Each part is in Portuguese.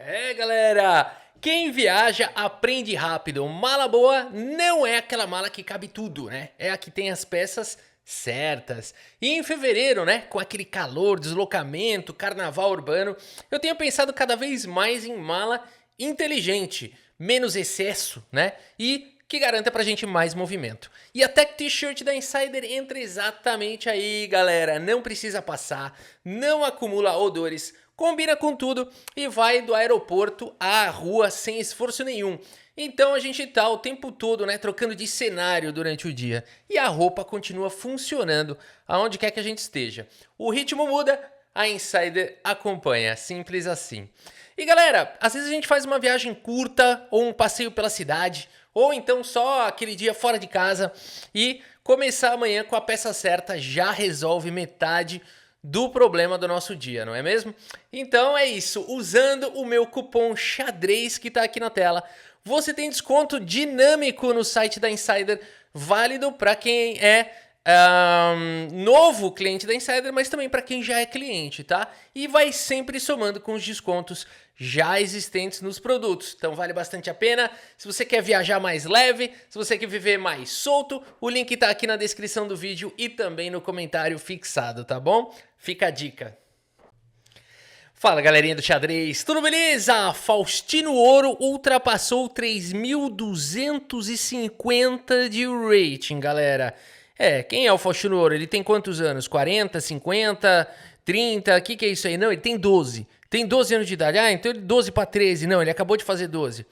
É, galera, quem viaja aprende rápido. Mala boa não é aquela mala que cabe tudo, né? É a que tem as peças certas. E em fevereiro, né, com aquele calor, deslocamento, carnaval urbano, eu tenho pensado cada vez mais em mala inteligente, menos excesso, né? E que garanta pra gente mais movimento. E a Tech T-Shirt da Insider entra exatamente aí, galera. Não precisa passar, não acumula odores, combina com tudo e vai do aeroporto à rua sem esforço nenhum. Então a gente tá o tempo todo, né, trocando de cenário durante o dia. E a roupa continua funcionando aonde quer que a gente esteja. O ritmo muda, a Insider acompanha, simples assim. E galera, às vezes a gente faz uma viagem curta ou um passeio pela cidade, ou então só aquele dia fora de casa e começar amanhã com a peça certa já resolve metade do problema do nosso dia, não é mesmo? Então é isso, usando o meu cupom xadrez que está aqui na tela, você tem desconto dinâmico no site da Insider, válido para quem é novo cliente da Insider, mas também para quem já é cliente, tá? E vai sempre somando com os descontos já existentes nos produtos. Então vale bastante a pena. Se você quer viajar mais leve, se você quer viver mais solto, o link tá aqui na descrição do vídeo e também no comentário fixado, tá bom? Fica a dica. Fala galerinha do xadrez, tudo beleza? Faustino Ouro ultrapassou 3.250 de rating, galera. Quem é o Faustino Ouro? Ele tem quantos anos? 40, 50, 30? O que é isso aí? Não, ele tem 12. Tem 12 anos de idade. Ah, então ele 12 para 13. Não, ele acabou de fazer 12.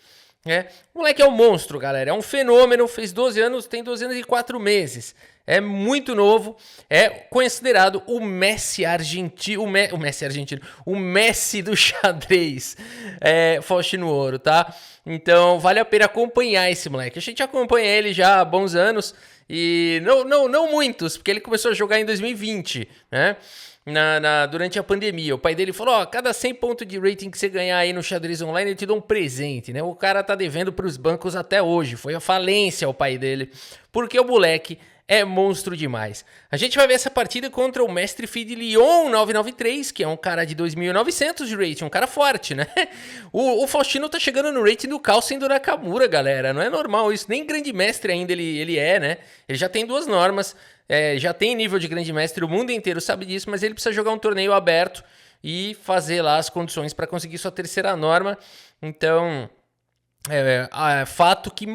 O moleque é um monstro, galera. É um fenômeno. Fez 12 anos, tem 12 anos e 4 meses. É muito novo. É considerado o Messi argentino. O Messi argentino. O Messi do xadrez. Faustino Ouro, tá? Então vale a pena acompanhar esse moleque. A gente acompanha ele já há bons anos. E não muitos, porque ele começou a jogar em 2020, né? Durante a pandemia. O pai dele falou: ó, cada 100 pontos de rating que você ganhar aí no xadrez online, ele te dá um presente, né? O cara tá devendo pros bancos até hoje. Foi a falência o pai dele, porque o moleque é monstro demais. A gente vai ver essa partida contra o Mestre Feed Leon 993, que é um cara de 2.900 de rating, um cara forte, né? O Faustino tá chegando no rating do Carlsen do Nakamura, galera. Não é normal isso. Nem grande mestre ainda ele é, né? Ele já tem 2 normas, já tem nível de grande mestre, o mundo inteiro sabe disso, mas ele precisa jogar um torneio aberto e fazer lá as condições para conseguir sua 3ª norma. Então... fato que,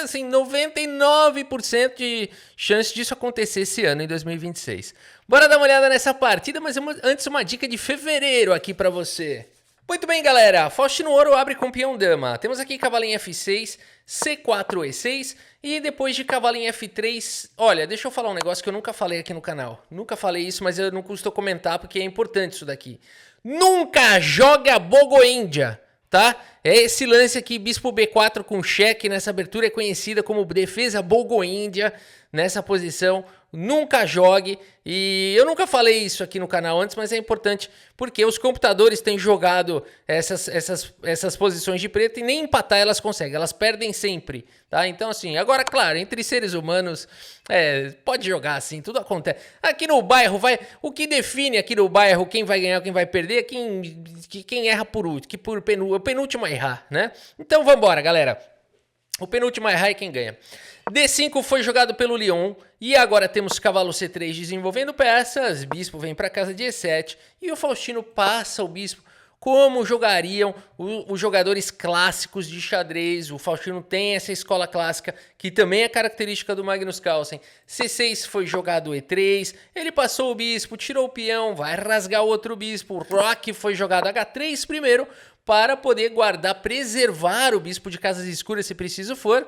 assim, 99% de chance disso acontecer esse ano, em 2026. Bora dar uma olhada nessa partida, mas antes uma dica de fevereiro aqui pra você. Muito bem, galera, Faustino Ouro abre com peão dama. Temos aqui cavalo em F6, C4, E6 e depois de cavalo em F3... Olha, deixa eu falar um negócio que eu nunca falei aqui no canal. Nunca falei isso, mas eu não custo comentar porque é importante isso daqui. Nunca joga Bogoíndia! Tá? É esse lance aqui, bispo B4 com cheque nessa abertura é conhecida como defesa Bogoíndia nessa posição. Nunca jogue, e eu nunca falei isso aqui no canal antes, mas é importante porque os computadores têm jogado essas posições de preto e nem empatar elas conseguem, elas perdem sempre, tá? Então assim, agora claro, entre seres humanos, pode jogar assim, tudo acontece. Aqui no bairro, o que define aqui no bairro quem vai ganhar, quem vai perder, é quem erra por último, o penúltimo a errar, né? Então vambora, galera. O penúltimo a errar é quem ganha. D5 foi jogado pelo Leon e agora temos cavalo C3 desenvolvendo peças, bispo vem para casa de E7 e o Faustino passa o bispo como jogariam os jogadores clássicos de xadrez. O Faustino tem essa escola clássica que também é característica do Magnus Carlsen. C6 foi jogado E3, ele passou o bispo, tirou o peão, vai rasgar o outro bispo. Roque foi jogado H3 primeiro para poder guardar, preservar o bispo de casas escuras se preciso for.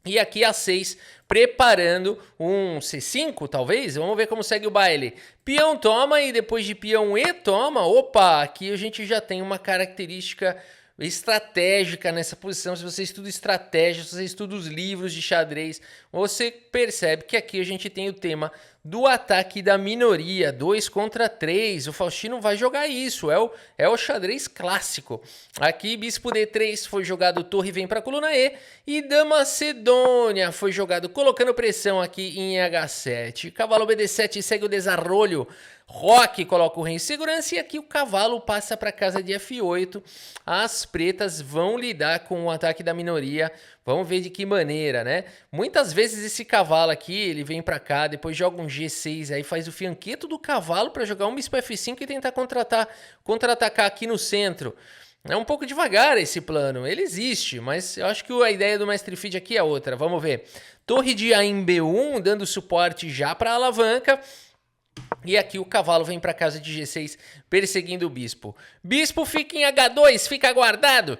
E aqui A6, preparando um C5, talvez. Vamos ver como segue o baile. Peão toma e depois de peão E toma. Opa, aqui a gente já tem uma característica estratégica nessa posição. Se você estuda estratégia, se você estuda os livros de xadrez, você percebe que aqui a gente tem o tema do ataque da minoria, 2 contra 3. O Faustino vai jogar isso, é o xadrez clássico. Aqui bispo D3 foi jogado, torre vem para a coluna E e dama Macedônia foi jogado colocando pressão aqui em H7. Cavalo BD7 segue o desarrolho. Roque coloca o rei em segurança e aqui o cavalo passa para casa de F8. As pretas vão lidar com o ataque da minoria. Vamos ver de que maneira, né? Muitas vezes esse cavalo aqui, ele vem para cá, depois joga um G6, aí faz o fianqueto do cavalo para jogar um bispo F5 e tentar contra-atacar aqui no centro. É um pouco devagar esse plano, ele existe, mas eu acho que a ideia do mestre Feed aqui é outra. Vamos ver. Torre de A em B1, dando suporte já para a alavanca. E aqui o cavalo vem para casa de G6, perseguindo o bispo. Bispo fica em H2, fica guardado.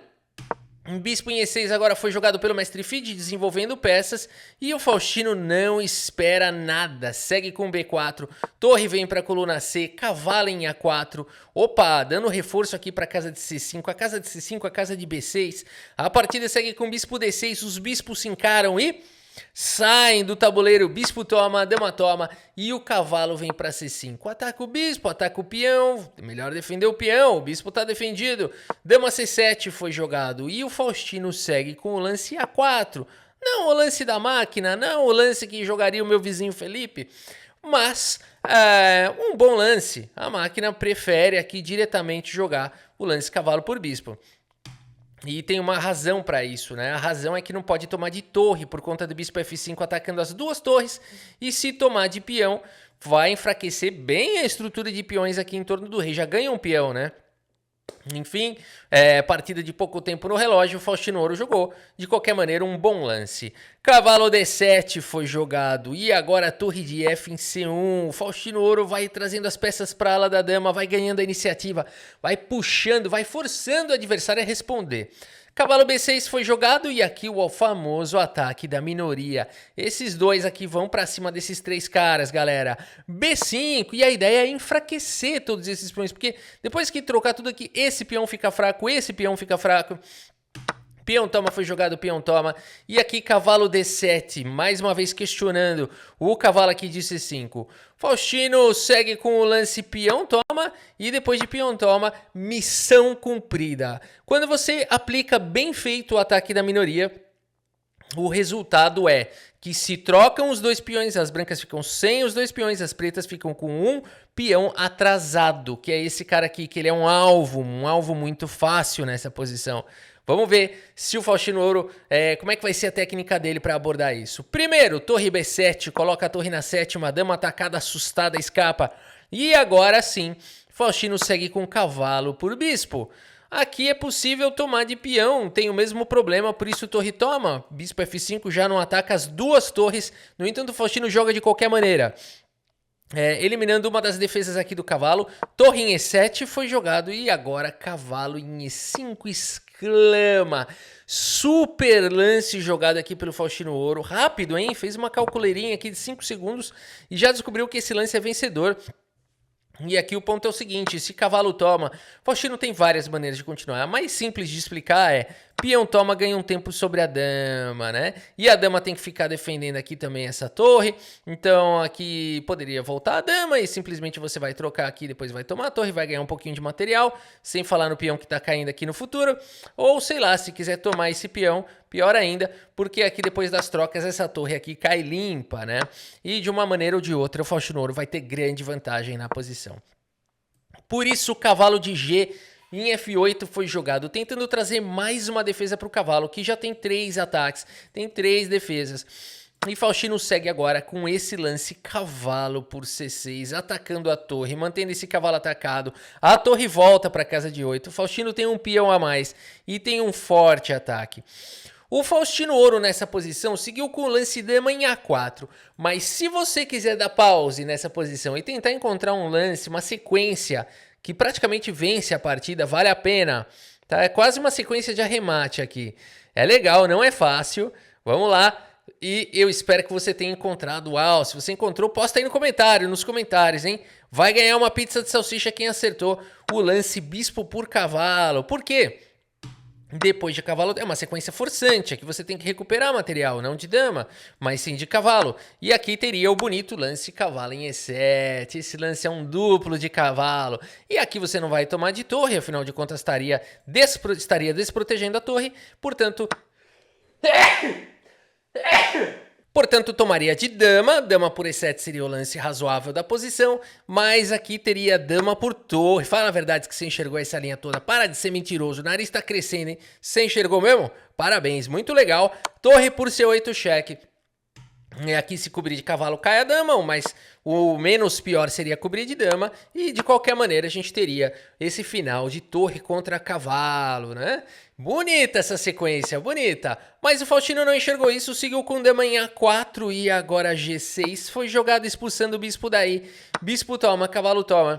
Um bispo em E6 agora foi jogado pelo mestre Feed, desenvolvendo peças. E o Faustino não espera nada, segue com B4. Torre vem para a coluna C, cavalo em A4. Opa, dando reforço aqui para a casa de C5. A casa de C5, a casa de B6. A partida segue com bispo D6, os bispos se encaram e... saem do tabuleiro, bispo toma, dama toma e o cavalo vem para C5. Ataca o bispo, ataca o peão, melhor defender o peão, o bispo tá defendido. Dama C7 foi jogado e o Faustino segue com o lance A4. Não o lance da máquina, não o lance que jogaria o meu vizinho Felipe, mas um bom lance. A máquina prefere aqui diretamente jogar o lance cavalo por bispo. E tem uma razão para isso, né? A razão é que não pode tomar de torre por conta do bispo F5 atacando as duas torres. E se tomar de peão, vai enfraquecer bem a estrutura de peões aqui em torno do rei. Já ganha um peão, né? Enfim, partida de pouco tempo no relógio, o Faustino Ouro jogou, de qualquer maneira, um bom lance. Cavalo D7 foi jogado e agora a torre de F em C1. O Faustino Ouro vai trazendo as peças para a ala da dama, vai ganhando a iniciativa, vai puxando, vai forçando o adversário a responder. Cavalo B6 foi jogado e aqui o famoso ataque da minoria. Esses dois aqui vão pra cima desses três caras, galera. B5, e a ideia é enfraquecer todos esses peões, porque depois que trocar tudo aqui, esse peão fica fraco, esse peão fica fraco. Peão toma foi jogado, peão toma. E aqui cavalo D7, mais uma vez questionando o cavalo aqui de C5. Faustino segue com o lance peão toma e depois de peão toma, missão cumprida. Quando você aplica bem feito o ataque da minoria, o resultado é que se trocam os dois peões, as brancas ficam sem os dois peões, as pretas ficam com um peão atrasado, que é esse cara aqui, que ele é um alvo muito fácil nessa posição. Vamos ver se o Faustino Ouro, como é que vai ser a técnica dele para abordar isso. Primeiro, torre B7, coloca a torre na sétima, dama atacada, assustada, escapa. E agora sim, Faustino segue com cavalo por bispo. Aqui é possível tomar de peão, tem o mesmo problema, por isso torre toma. Bispo F5 já não ataca as duas torres, no entanto o Faustino joga de qualquer maneira. Eliminando uma das defesas aqui do cavalo. Torre em E7 foi jogado e agora cavalo em E5 exclama. Super lance jogado aqui pelo Faustino Ouro. Rápido, hein? Fez uma calculeirinha aqui de 5 segundos e já descobriu que esse lance é vencedor. E aqui o ponto é o seguinte, se cavalo toma, Faustino tem várias maneiras de continuar. A mais simples de explicar é, peão toma ganha um tempo sobre a dama, né? E a dama tem que ficar defendendo aqui também essa torre. Então aqui poderia voltar a dama e simplesmente você vai trocar aqui, depois vai tomar a torre, vai ganhar um pouquinho de material, sem falar no peão que tá caindo aqui no futuro. Ou sei lá, se quiser tomar esse peão, pior ainda, porque aqui depois das trocas essa torre aqui cai limpa, né? E de uma maneira ou de outra o Faustino Ouro vai ter grande vantagem na posição. Por isso o cavalo de G em F8 foi jogado, tentando trazer mais uma defesa para o cavalo, que já tem 3 ataques, tem 3 defesas. E Faustino segue agora com esse lance cavalo por C6, atacando a torre, mantendo esse cavalo atacado. A torre volta para casa de 8, o Faustino tem um peão a mais e tem um forte ataque. O Faustino Ouro nessa posição seguiu com o lance dama em A4, mas se você quiser dar pause nessa posição e tentar encontrar um lance, uma sequência que praticamente vence a partida, vale a pena, tá? É quase uma sequência de arremate aqui. É legal, não é fácil, vamos lá. E eu espero que você tenha encontrado. Uau, se você encontrou, posta aí nos comentários, hein? Vai ganhar uma pizza de salsicha quem acertou o lance bispo por cavalo. Por quê? Depois de cavalo é uma sequência forçante, aqui você tem que recuperar material, não de dama, mas sim de cavalo. E aqui teria o bonito lance cavalo em E7, esse lance é um duplo de cavalo. E aqui você não vai tomar de torre, afinal de contas estaria desprotegendo a torre, portanto... Portanto, tomaria de dama por E7 seria o lance razoável da posição, mas aqui teria dama por torre. Fala a verdade que você enxergou essa linha toda, para de ser mentiroso, o nariz tá crescendo, hein? Você enxergou mesmo? Parabéns, muito legal. Torre por C8 cheque. Aqui se cobrir de cavalo cai a dama, mas o menos pior seria cobrir de dama. E de qualquer maneira a gente teria esse final de torre contra cavalo, né? Bonita essa sequência, bonita. Mas o Faustino não enxergou isso, seguiu com dama em A4 e agora G6. Foi jogado expulsando o bispo daí. Bispo toma, cavalo toma.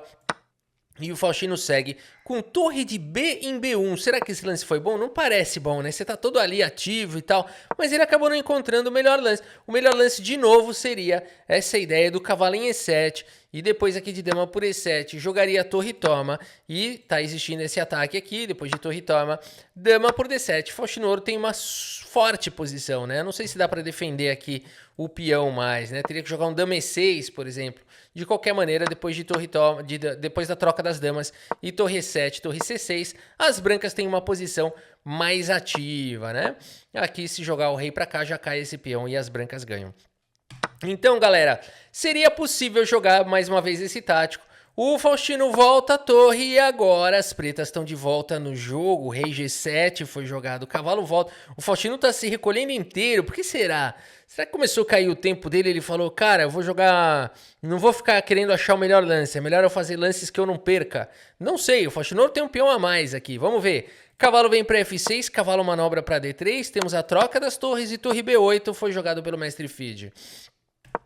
E o Faustino segue com torre de B em B1. Será que esse lance foi bom? Não parece bom, né? Você tá todo ali ativo e tal, mas ele acabou não encontrando o melhor lance. O melhor lance, de novo, seria essa ideia do cavalo em E7 e depois aqui de dama por E7. Jogaria torre toma e tá existindo esse ataque aqui, depois de torre toma, dama por D7. Faustino Ouro tem uma forte posição, né? Não sei se dá para defender aqui o peão mais, né? Teria que jogar um dama E6, por exemplo. De qualquer maneira, depois de torre toma, depois da troca das damas e torre E7, torre C6, as brancas têm uma posição mais ativa, né? Aqui, se jogar o rei para cá, já cai esse peão e as brancas ganham. Então, galera, seria possível jogar mais uma vez esse tático. O Faustino volta a torre e agora as pretas estão de volta no jogo. O rei G7 foi jogado, o cavalo volta. O Faustino tá se recolhendo inteiro. Por que será? Será que começou a cair o tempo dele? Ele falou, cara, eu vou jogar... Não vou ficar querendo achar o melhor lance. É melhor eu fazer lances que eu não perca. Não sei, o Faustino tem um peão a mais aqui. Vamos ver. Cavalo vem para F6, cavalo manobra para D3. Temos a troca das torres e torre B8 foi jogado pelo mestre Feed.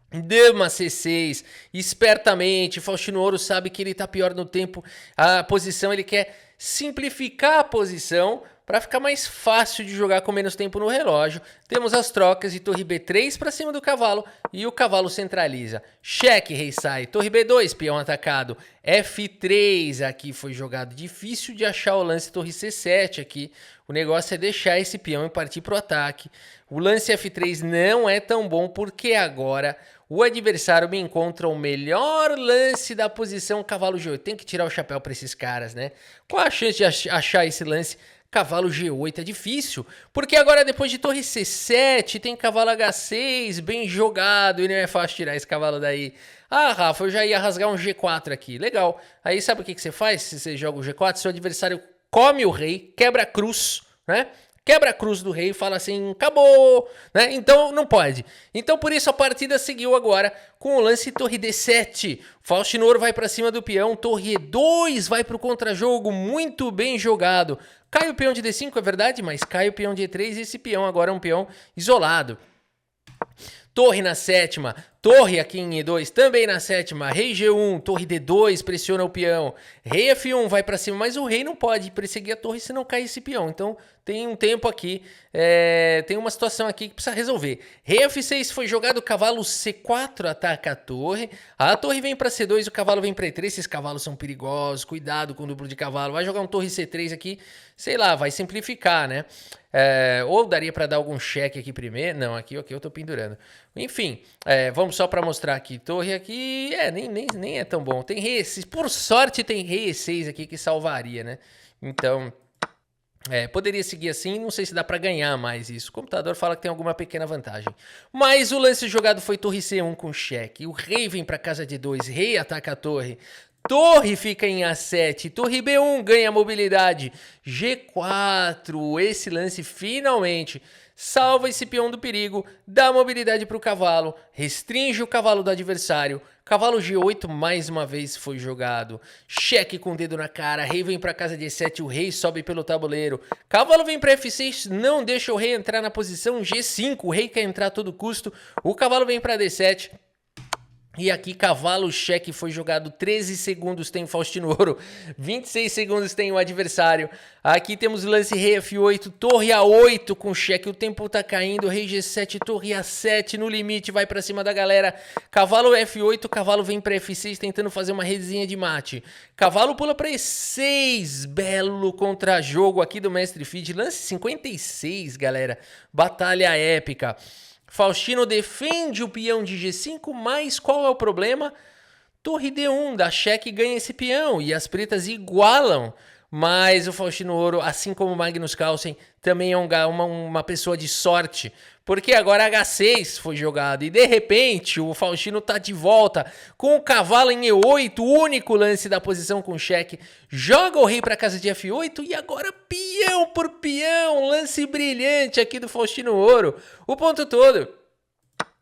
Dama C6, espertamente, Faustino Ouro sabe que ele tá pior no tempo, a posição, ele quer simplificar a posição para ficar mais fácil de jogar com menos tempo no relógio. Temos as trocas de torre B3 para cima do cavalo e o cavalo centraliza. Cheque, rei sai, torre B2, peão atacado, F3 aqui foi jogado. Difícil de achar o lance torre C7 aqui, o negócio é deixar esse peão e partir pro ataque. O lance F3 não é tão bom porque agora o adversário me encontra o melhor lance da posição cavalo G8. Tem que tirar o chapéu para esses caras, né? Qual a chance de achar esse lance cavalo G8? É difícil, porque agora depois de torre C7 tem cavalo H6 bem jogado e não é fácil tirar esse cavalo daí. Ah, Rafa, eu já ia rasgar um G4 aqui. Legal. Aí sabe o que você faz se você joga o G4? Seu adversário come o rei, quebra a cruz, né? Quebra a cruz do rei e fala assim, acabou, né? Então não pode. Então por isso a partida seguiu agora com o lance torre D7. Faustino Ouro vai para cima do peão, torre E2 vai para o contra-jogo, muito bem jogado. Cai o peão de D5, é verdade, mas cai o peão de E3 e esse peão agora é um peão isolado. Torre na sétima, torre aqui em E2, também na sétima, rei G1, torre D2, pressiona o peão, rei F1 vai pra cima, mas o rei não pode perseguir a torre se não cai esse peão, então tem um tempo aqui, tem uma situação aqui que precisa resolver. Rei F6 foi jogado, cavalo C4 ataca a torre vem pra C2, o cavalo vem pra E3, esses cavalos são perigosos, cuidado com o duplo de cavalo, vai jogar um torre C3 aqui, sei lá, vai simplificar, né? Ou daria pra dar algum cheque aqui primeiro, não, aqui eu tô pendurando. Enfim, vamos só para mostrar aqui. Torre aqui, nem é tão bom. Tem rei E6, por sorte tem rei E6 aqui que salvaria, né? Então, poderia seguir assim, não sei se dá para ganhar mais isso. O computador fala que tem alguma pequena vantagem. Mas o lance jogado foi torre C1 com cheque. O rei vem para casa de 2, rei ataca a torre. Torre fica em A7, torre B1 ganha mobilidade, G4, esse lance finalmente salva esse peão do perigo, dá mobilidade para o cavalo, restringe o cavalo do adversário, cavalo G8 mais uma vez foi jogado, cheque com o dedo na cara, rei vem para casa de E7, o rei sobe pelo tabuleiro, cavalo vem para F6, não deixa o rei entrar na posição G5, o rei quer entrar a todo custo, o cavalo vem para D7, e aqui cavalo cheque foi jogado, 13 segundos tem o Faustino Ouro, 26 segundos tem o adversário. Aqui temos o lance rei F8, torre A8 com cheque, o tempo tá caindo, rei G7, torre A7 no limite, vai pra cima da galera. Cavalo F8, cavalo vem pra F6 tentando fazer uma redezinha de mate. Cavalo pula pra E6, belo contra-jogo aqui do Mestre Feed, lance 56, galera, batalha épica. Faustino defende o peão de G5, mas qual é o problema? Torre D1, dá cheque e ganha esse peão, e as pretas igualam Mas o Faustino Ouro, assim como o Magnus Carlsen, também é uma pessoa de sorte. Porque agora H6 foi jogado e de repente o Faustino tá de volta com o cavalo em E8, o único lance da posição com cheque. Joga o rei para casa de F8 e agora peão por peão, lance brilhante aqui do Faustino Ouro. O ponto todo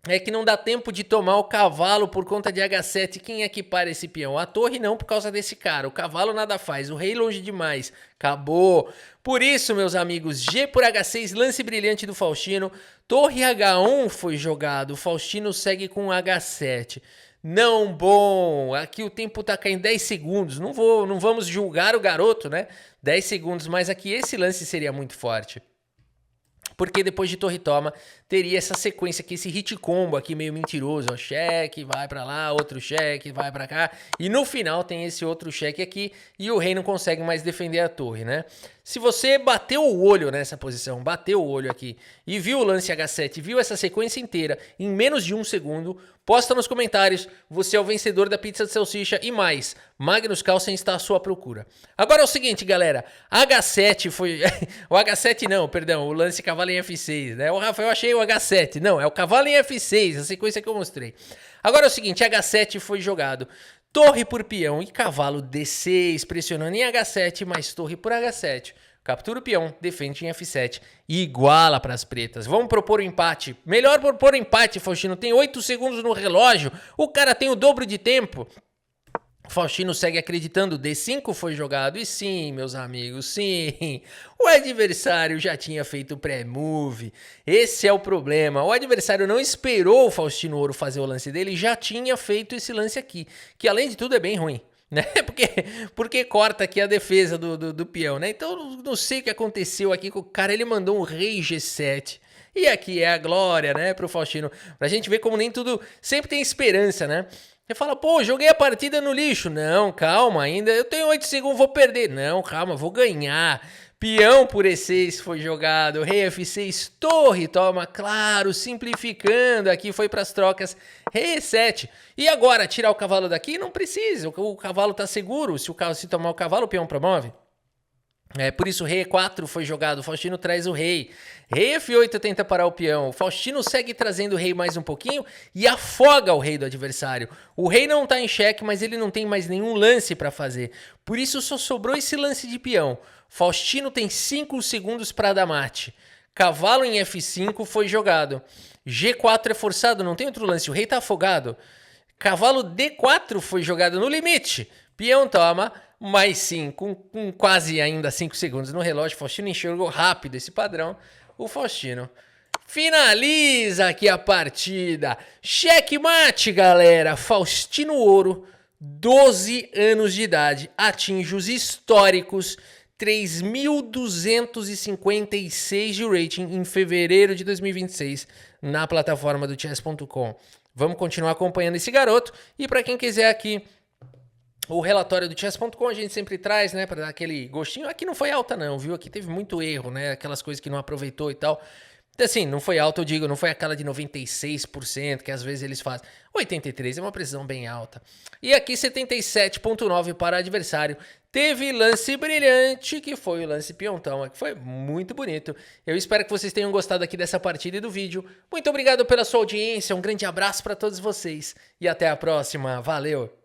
é que não dá tempo de tomar o cavalo por conta de H7. Quem é que para esse peão? A torre não, por causa desse cara. O cavalo nada faz, o rei longe demais. Acabou. Por isso, meus amigos, G por H6, lance brilhante do Faustino. Torre H1 foi jogado, o Faustino segue com H7. Não bom, aqui o tempo tá caindo 10 segundos. Não vamos julgar o garoto, né? 10 segundos, mas aqui esse lance seria muito forte. Porque depois de torre toma, teria essa sequência aqui, esse hit combo aqui meio mentiroso, ó, cheque, vai pra lá, outro cheque, vai pra cá, e no final tem esse outro cheque aqui, e o rei não consegue mais defender a torre, né? Se você bateu o olho nessa posição, bateu o olho aqui, e viu o lance H7, viu essa sequência inteira em menos de 1 segundo, posta nos comentários, você é o vencedor da pizza de salsicha e mais, Magnus Carlsen está à sua procura. Agora é o seguinte, galera, H7 foi... o H7 não, perdão, o lance cavalo em F6, né? O Rafael achei o H7, não, é o cavalo em F6, a sequência que eu mostrei. Agora é o seguinte, H7 foi jogado, torre por peão e cavalo D6, pressionando em H7, mais torre por H7. Captura o peão, defende em F7 e iguala para as pretas. Vamos propor o empate. Melhor propor o empate, Faustino. Tem 8 segundos no relógio. O cara tem o dobro de tempo. Faustino segue acreditando, D5 foi jogado, e sim, meus amigos, sim, o adversário já tinha feito pré-move, esse é o problema, o adversário não esperou o Faustino Ouro fazer o lance dele, já tinha feito esse lance aqui, que além de tudo é bem ruim, né, porque corta aqui a defesa do peão, né, então não sei o que aconteceu aqui com o cara, ele mandou um rei G7, e aqui é a glória, né, pro Faustino, pra gente ver como nem tudo, sempre tem esperança, né. Você fala, pô, joguei a partida no lixo. Não, calma, ainda eu tenho 8 segundos, vou perder. Não, calma, vou ganhar. Peão por E6 foi jogado, rei F6, torre toma, claro, simplificando, aqui foi para as trocas, rei E7. E agora, tirar o cavalo daqui? Não precisa, o cavalo tá seguro, se tomar o cavalo, o peão promove. Por isso, rei E4 foi jogado, o Faustino traz o rei. Rei F8 tenta parar o peão, o Faustino segue trazendo o rei mais um pouquinho e afoga o rei do adversário. O rei não tá em xeque, mas ele não tem mais nenhum lance para fazer. Por isso só sobrou esse lance de peão. Faustino tem 5 segundos para dar mate. Cavalo em F5 foi jogado. G4 é forçado, não tem outro lance, o rei tá afogado. Cavalo D4 foi jogado no limite. Peão toma, mas sim, com quase ainda 5 segundos no relógio, Faustino enxergou rápido esse padrão. O Faustino finaliza aqui a partida. Checkmate, galera. Faustino Ouro, 12 anos de idade, atinge os históricos 3.256 de rating em fevereiro de 2026 na plataforma do chess.com. Vamos continuar acompanhando esse garoto. E para quem quiser aqui o relatório do chess.com, a gente sempre traz, né, para dar aquele gostinho. Aqui não foi alta não, viu? Aqui teve muito erro, né? Aquelas coisas que não aproveitou e tal. Assim, não foi alta, eu digo, não foi aquela de 96% que às vezes eles fazem. 83% é uma precisão bem alta. E aqui 77,9% para adversário. Teve lance brilhante, que foi o lance peontão, que foi muito bonito. Eu espero que vocês tenham gostado aqui dessa partida e do vídeo. Muito obrigado pela sua audiência, um grande abraço para todos vocês e até a próxima. Valeu!